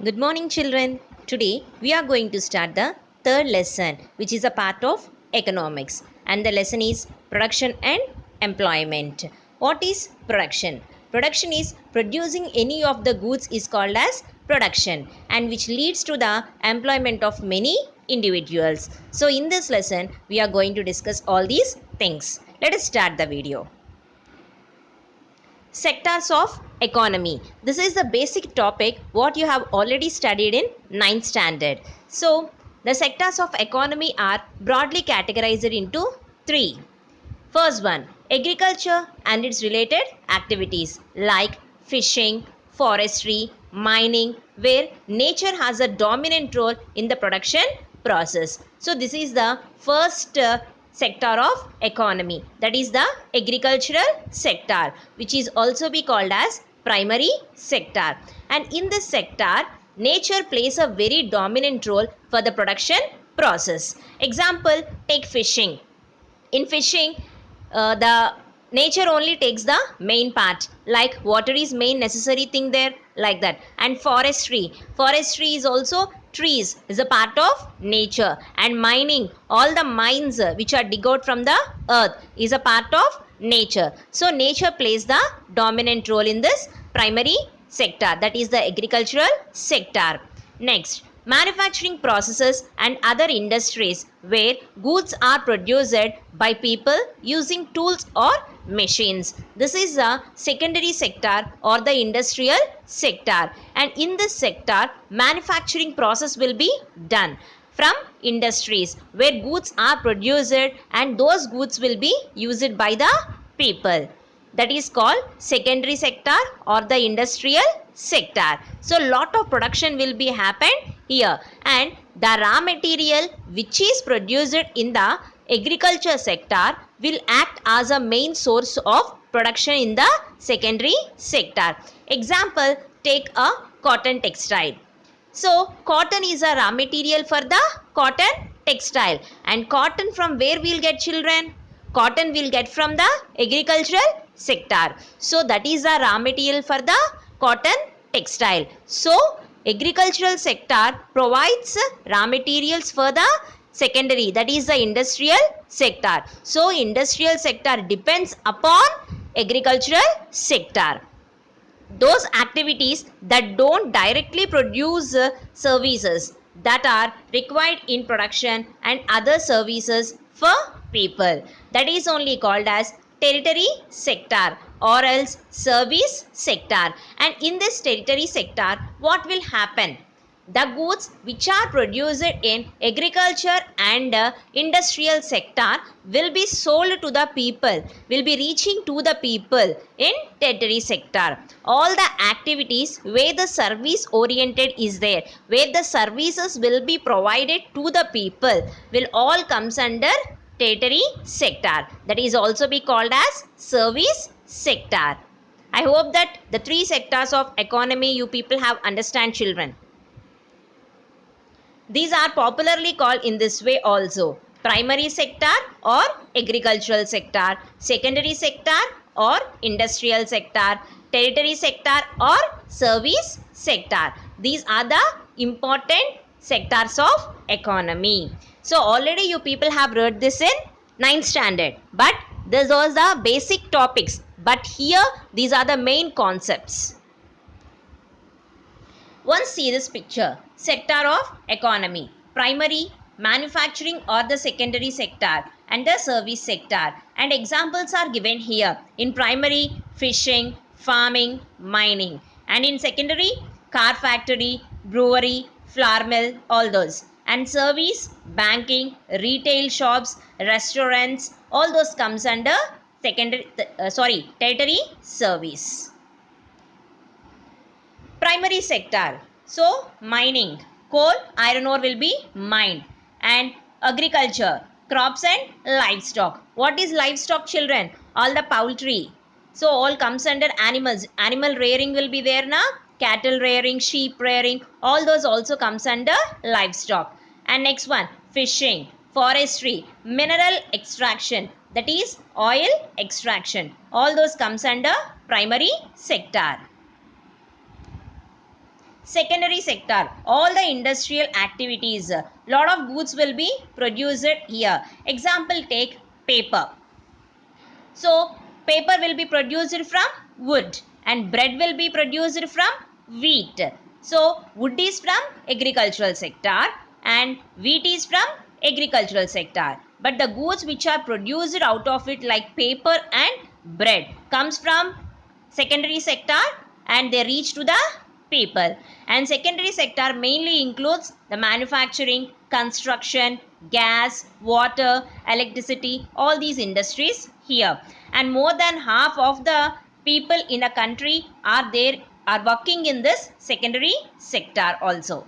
Good morning, children. Today we are going to start the third lesson, which is a part of economics, and the lesson is production and employment. What is production? Production is producing any of the goods is called as production, and which leads to the employment of many individuals. So, in this lesson, we are going to discuss all these things. Let us start the video. Sectors of economy. This is the basic topic what you have already studied in 9th standard. So, the sectors of economy are broadly categorized into three. First one, agriculture and its related activities like fishing, forestry, mining, where nature has a dominant role in the production process. So this is the first sector of economy, that is the agricultural sector, which is also be called as primary sector. And in this sector, nature plays a very dominant role for the production process. Example, take fishing. In fishing, the nature only takes the main part, like water is main necessary thing there, like that. And forestry is also trees is a part of nature. And mining, all the mines which are dig out from the earth is a part of nature. So nature plays the dominant role in this primary sector, that is the agricultural sector. Next, manufacturing processes and other industries where goods are produced by people using tools or machines. This is the secondary sector or the industrial sector. And in this sector, manufacturing process will be done from industries where goods are produced, and those goods will be used by the people. That is called secondary sector or the industrial sector. So lot of production will be happened here, and the raw material which is produced in the agriculture sector will act as a main source of production in the secondary sector. Example, take a cotton textile. So cotton is a raw material for the cotton textile. And cotton from where we'll get, children? Cotton will get from the agricultural sector. So that is the raw material for the cotton textile. So agricultural sector provides raw materials for the secondary, that is the industrial sector. So industrial sector depends upon agricultural sector. Those activities that don't directly produce services that are required in production and other services for people, that is only called as territory sector or else service sector. And in this territory sector, what will happen? The goods which are produced in agriculture and industrial sector will be sold to the people, will be reaching to the people in tertiary sector. All the activities where the service oriented is there, where the services will be provided to the people, will all comes under tertiary sector, that is also be called as service sector. I hope that the three sectors of economy you people have understand, children. These are popularly called in this way also: primary sector or agricultural sector, secondary sector or industrial sector, tertiary sector or service sector. These are the important sectors of economy. So already you people have read this in 9th standard, but this was the basic topics. But here these are the main concepts. Once see this picture, sector of economy, primary, manufacturing or the secondary sector, and the service sector. And examples are given here. In primary, fishing, farming, mining. And in secondary, car factory, brewery, flour mill, all those. And service, banking, retail shops, restaurants, all those comes under tertiary service. Primary sector. So mining, coal, iron ore will be mined. And agriculture, crops and livestock. What is livestock, children? All the poultry. So all comes under animals. Animal rearing will be there now. Cattle rearing, sheep rearing, all those also comes under livestock. And next one, fishing, forestry, mineral extraction, that is oil extraction. All those comes under primary sector. Secondary sector, all the industrial activities, lot of goods will be produced here. Example, take paper. So paper will be produced from wood and bread will be produced from wheat. So wood is from agricultural sector and wheat is from agricultural sector. But the goods which are produced out of it like paper and bread comes from secondary sector and they reach to the people. And secondary sector mainly includes the manufacturing, construction, gas, water, electricity, all these industries here. And more than half of the people in a country are working in this secondary sector also.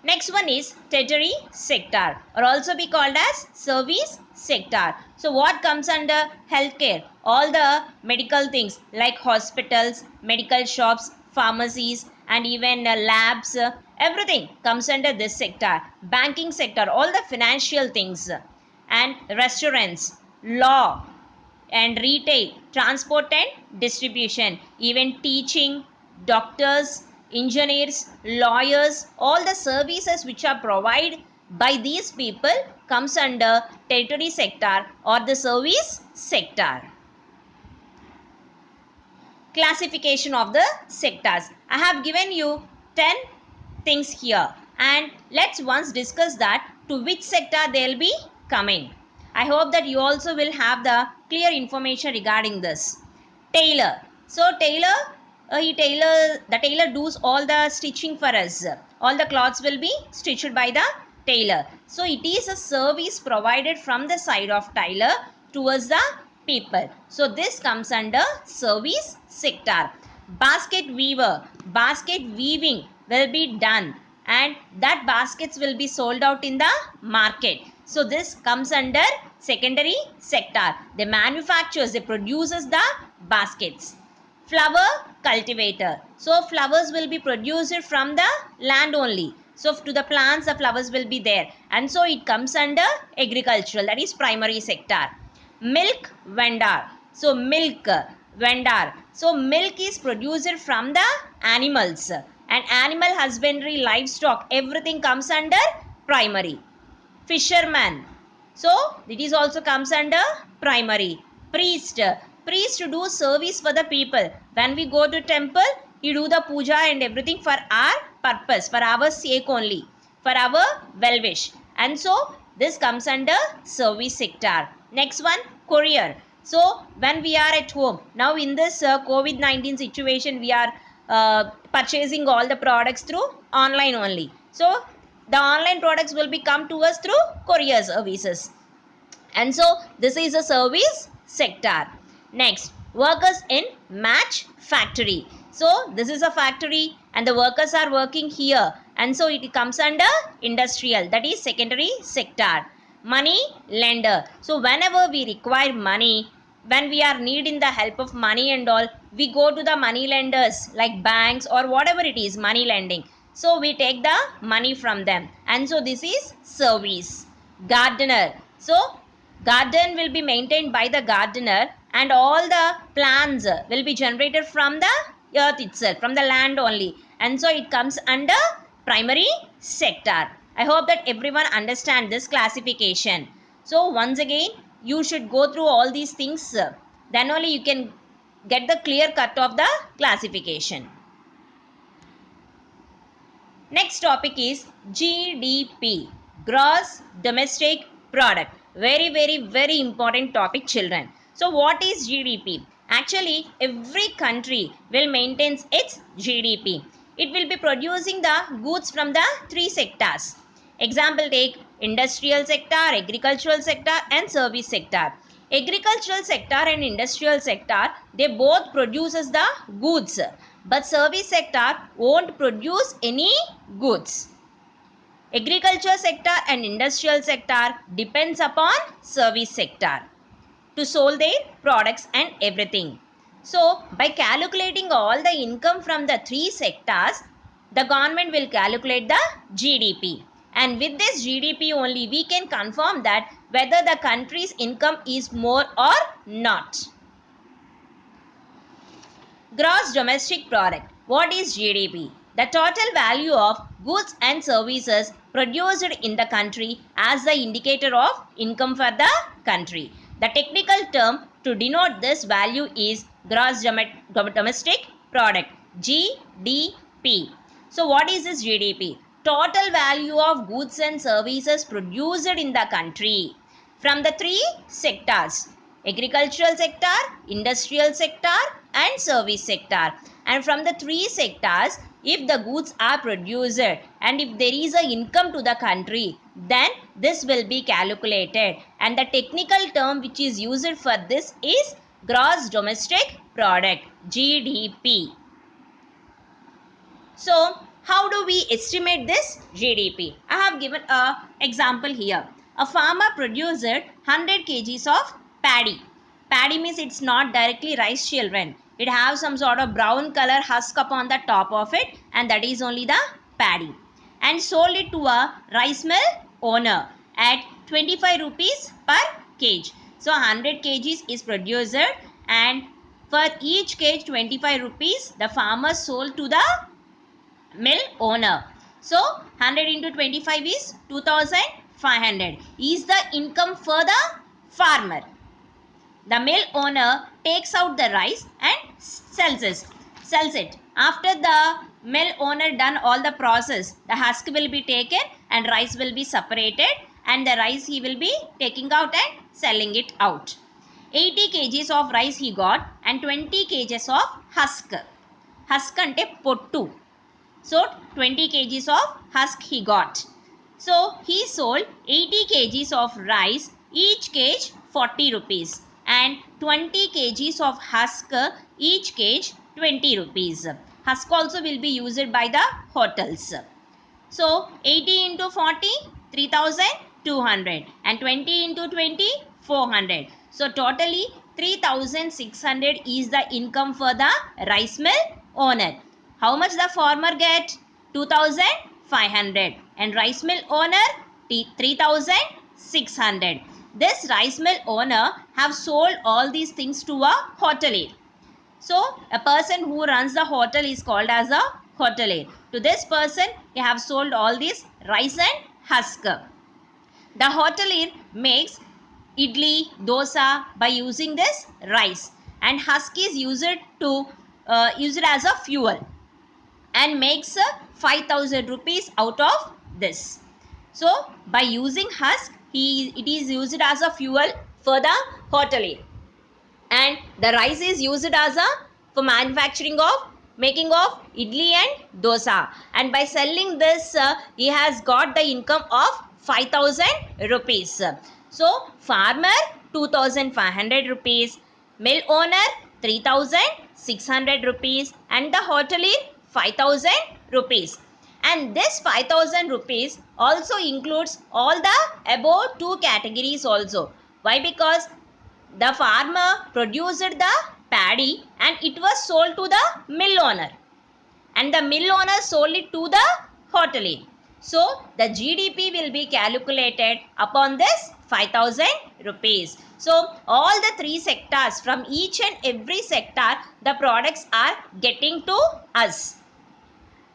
Next one is tertiary sector or also be called as service sector. So what comes under healthcare? All the medical things like hospitals, medical shops, pharmacies and even labs, everything comes under this sector. Banking sector, all the financial things and restaurants, law and retail, transport and distribution, even teaching, doctors, engineers, lawyers, all the services which are provided by these people comes under tertiary sector or the service sector. Classification of the sectors. I have given you 10 things here and let's once discuss that to which sector they will be coming. I hope that you also will have the clear information regarding this. Tailor. So the tailor does all the stitching for us. All the clothes will be stitched by the tailor. So it is a service provided from the side of tailor towards the people. So this comes under service sector. Basket weaver. Basket weaving will be done and that baskets will be sold out in the market. So this comes under secondary sector. They manufactures, they produces the baskets. Flower cultivator. So flowers will be produced from the land only. So to the plants the flowers will be there and so it comes under agricultural, that is primary sector. Milk vendor. So milk vendor. So milk is produced from the animals and animal husbandry, livestock, everything comes under primary. Fisherman. So it is also comes under primary. Priest. Priest do service for the people. When we go to temple, he do the puja and everything for our purpose, for our sake only, for our well wish. And so this comes under service sector. Next one, courier. So when we are at home, now in this COVID-19 situation, we are purchasing all the products through online only. So the online products will be come to us through courier services. And so this is a service sector. Next, workers in match factory. So this is a factory and the workers are working here and so it comes under industrial, that is secondary sector. Money lender. So whenever we require money, when we are needing the help of money and all, we go to the money lenders like banks or whatever it is, money lending. So we take the money from them and so this is service. Gardener. So garden will be maintained by the gardener and all the plants will be generated from the earth itself, from the land only, and so it comes under primary sector. I hope that everyone understand this classification. So once again you should go through all these things, then only you can get the clear cut of the classification. Next topic is GDP, gross domestic product. Very important topic, children. So what is GDP? Actually every country will maintain its GDP. It will be producing the goods from the three sectors. Example, take industrial sector, agricultural sector and service sector. Agricultural sector and industrial sector, they both produces the goods, but service sector won't produce any goods. Agriculture sector and industrial sector depends upon service sector to sell their products and everything. So by calculating all the income from the three sectors, the government will calculate the GDP. And with this GDP only we can confirm that whether the country's income is more or not. Gross domestic product. What is GDP? The total value of goods and services produced in the country as the indicator of income for the country. The technical term to denote this value is gross domestic product, GDP. So what is this GDP? Total value of goods and services produced in the country from the three sectors: agricultural sector, industrial sector and service sector. And from the three sectors, if the goods are produced and if there is a income to the country, then this will be calculated, and the technical term which is used for this is gross domestic product, GDP. So how do we estimate this GDP? I have given an example here. A farmer produced 100 kgs of paddy. Paddy means it's not directly rice, children. It has some sort of brown color husk upon the top of it, and that is only the paddy. And sold it to a rice mill owner at 25 rupees per kg. So 100 kgs is produced, and for each kg 25 rupees the farmer sold to the mill owner. So 100 into 25 is 2500 is the income for the farmer. The mill owner takes out the rice and sells it. After the mill owner done all the process, the husk will be taken and rice will be separated, and the rice he will be taking out and selling it out. 80 kgs of rice he got and 20 kgs of husk. Husk ante pottu. So 20 kgs of husk he got. So he sold 80 kgs of rice, each kg 40 rupees, and 20 kgs of husk, each kg 20 rupees. Husk also will be used by the hotels. So 80 into 40, 3200, and 20 into 20, 400. So totally 3600 is the income for the rice mill owner. How much the farmer get? 2500, and rice mill owner 3600. This rice mill owner have sold all these things to a hotelier. So a person who runs the hotel is called as a hotelier. To this person he have sold all these rice and husk. The hotelier makes idli, dosa by using this rice, and husk is used as a fuel, and makes 5000 rupees out of this. So by using husk, it is used as a fuel for the hotelier, and the rice is used as a for manufacturing of making of idli and dosa, and by selling this he has got the income of 5000 rupees. So farmer 2500 rupees, mill owner 3600 rupees, and the hotelier 5000 rupees. And this 5000 rupees also includes all the above two categories also. Why? Because the farmer produced the paddy and it was sold to the mill owner, and the mill owner sold it to the hotelier. So the GDP will be calculated upon this 5000 rupees. So all the three sectors, from each and every sector, the products are getting to us,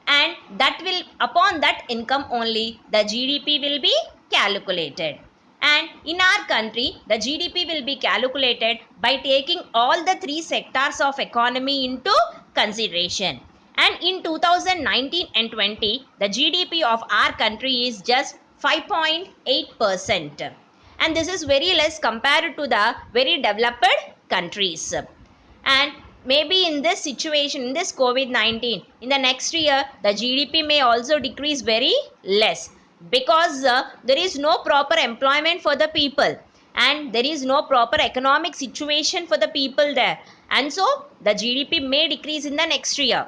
and that will, upon that income only, the GDP will be calculated. And in our country, the GDP will be calculated by taking all the three sectors of economy into consideration. And in 2019 and 20, the GDP of our country is just 5.8%. And this is very less compared to the very developed countries. And maybe in this situation, in this COVID-19, in the next year, the GDP may also decrease very less, because there is no proper employment for the people, and there is no proper economic situation for the people there, and so the GDP may decrease in the next year.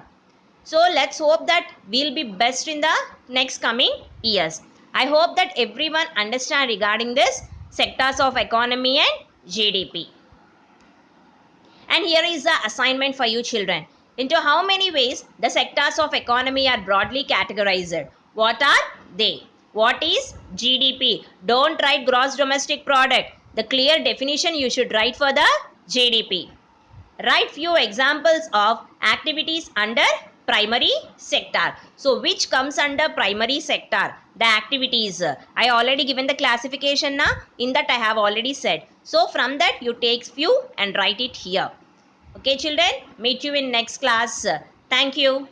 So let's hope that we'll be best in the next coming years. I hope that everyone understand regarding this sectors of economy and GDP. And here is the assignment for you children. Into how many ways the sectors of economy are broadly categorized? What are they? What is GDP? Don't write gross domestic product. The clear definition you should write for the GDP. Write few examples of activities under primary sector. So which comes under primary sector? The activities. I already given the classification na, in that I have already said. So from that you take few and write it here. Okay children, meet you in next class. Thank you.